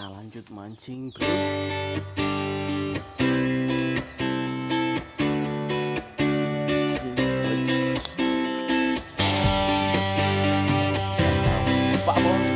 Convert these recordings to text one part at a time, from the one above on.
kita lanjut mancing, bro. Pak Bos.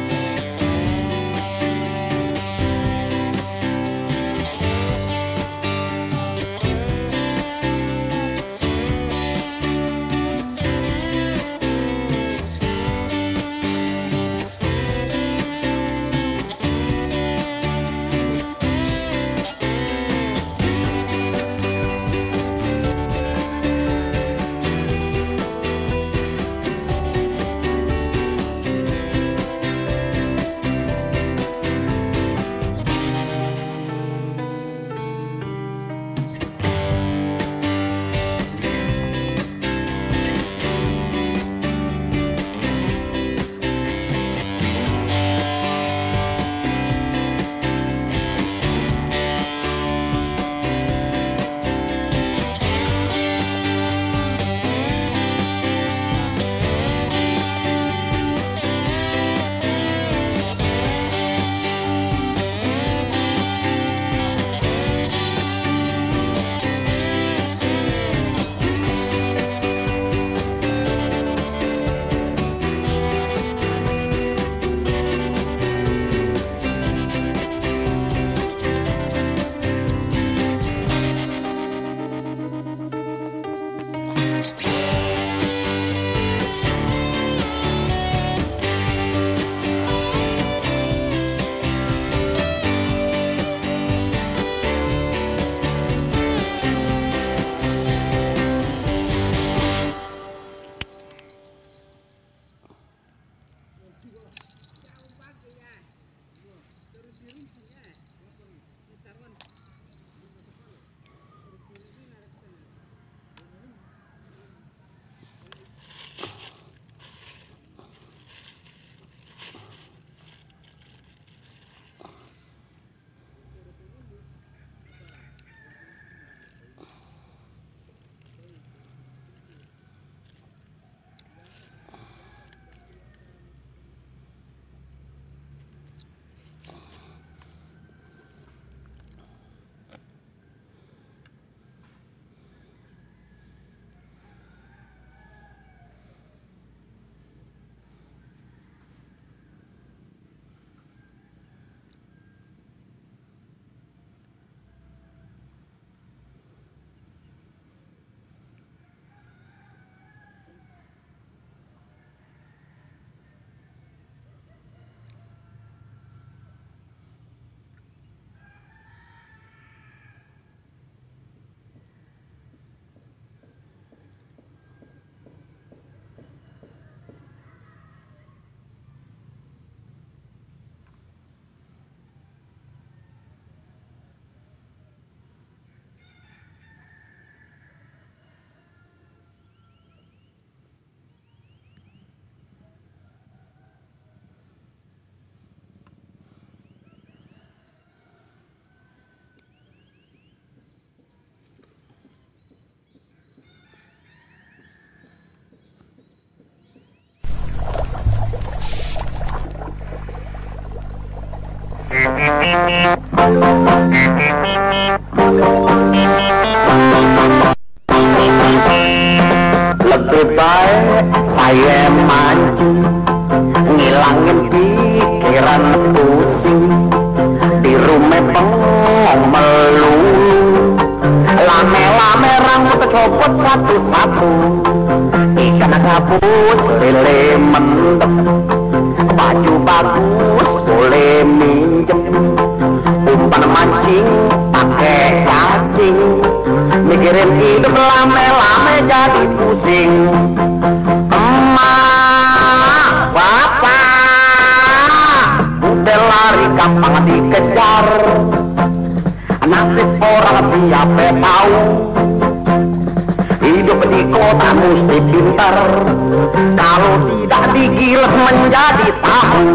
Lebih baik saya mancing, ngilangin pikiran pusing. Di rumah bengong melulu, lame-lame rambut copot satu-satu. Ikan gabus lele mendem, baju bagus boleh minjem. Umpan mancing pakai cacing, mikirin hidup lame-lame jadi pusing. Emak, bapak, udah lari gampang dikejar. Nasib orang siapa tahu, hidup di kota mesti pintar. Kalau tidak digiles menjadi tahu.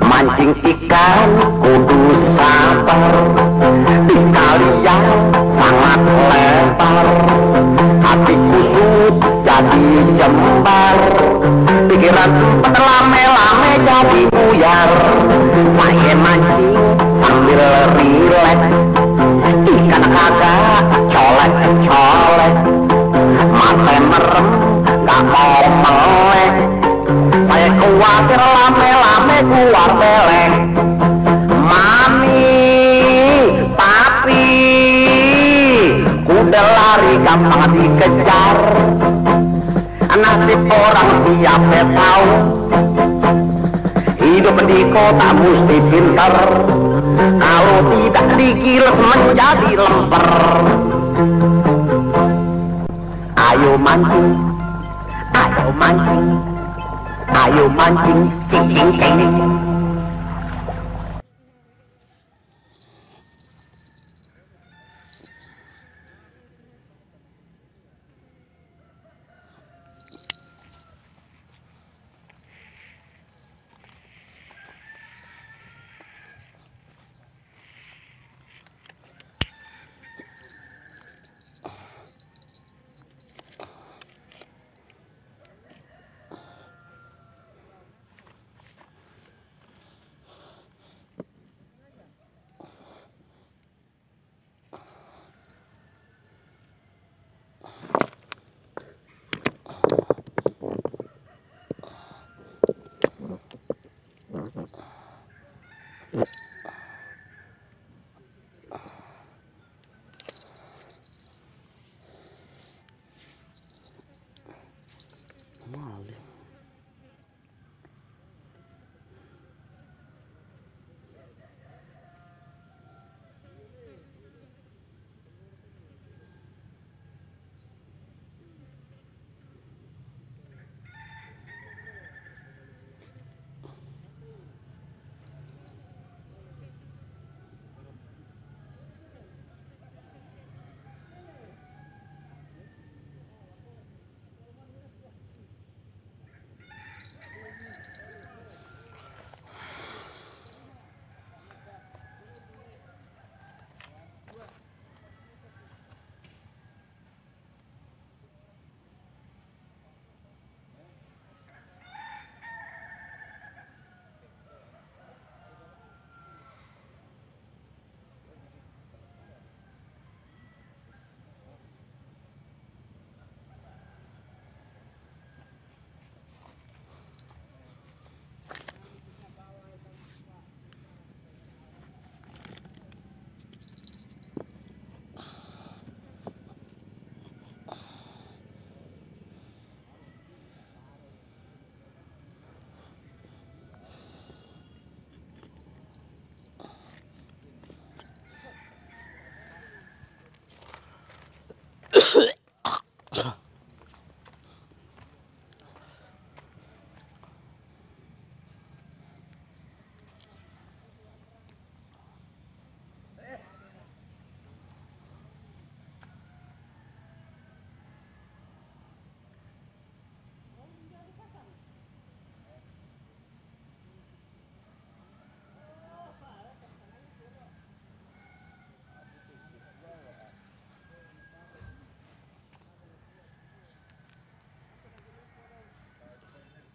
Mancing ikan kudu sabar, di kali yang sangat lebar. besar, hatiku jadi jembar, pikiran sempat lame-lame jadi buyar. Saya mancing sambil rileks, ikan kagak colek-colek, mata merem gak mau melek. Saya khawatir lame-lame keluar belek. Mami, papi, kuda lari gampang dikejar, nasib orang siapa tahu. Hidup di kota mesti pintar, kalau tidak digiles menjadi lemper. Ayo mancing, ayo mancing, ayo mancing, cing cing cing. Maling.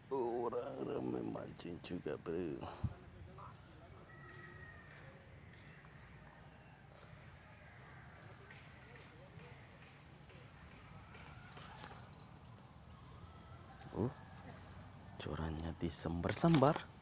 Orang ramai mancing juga, bro. Curannya disembar-sembar.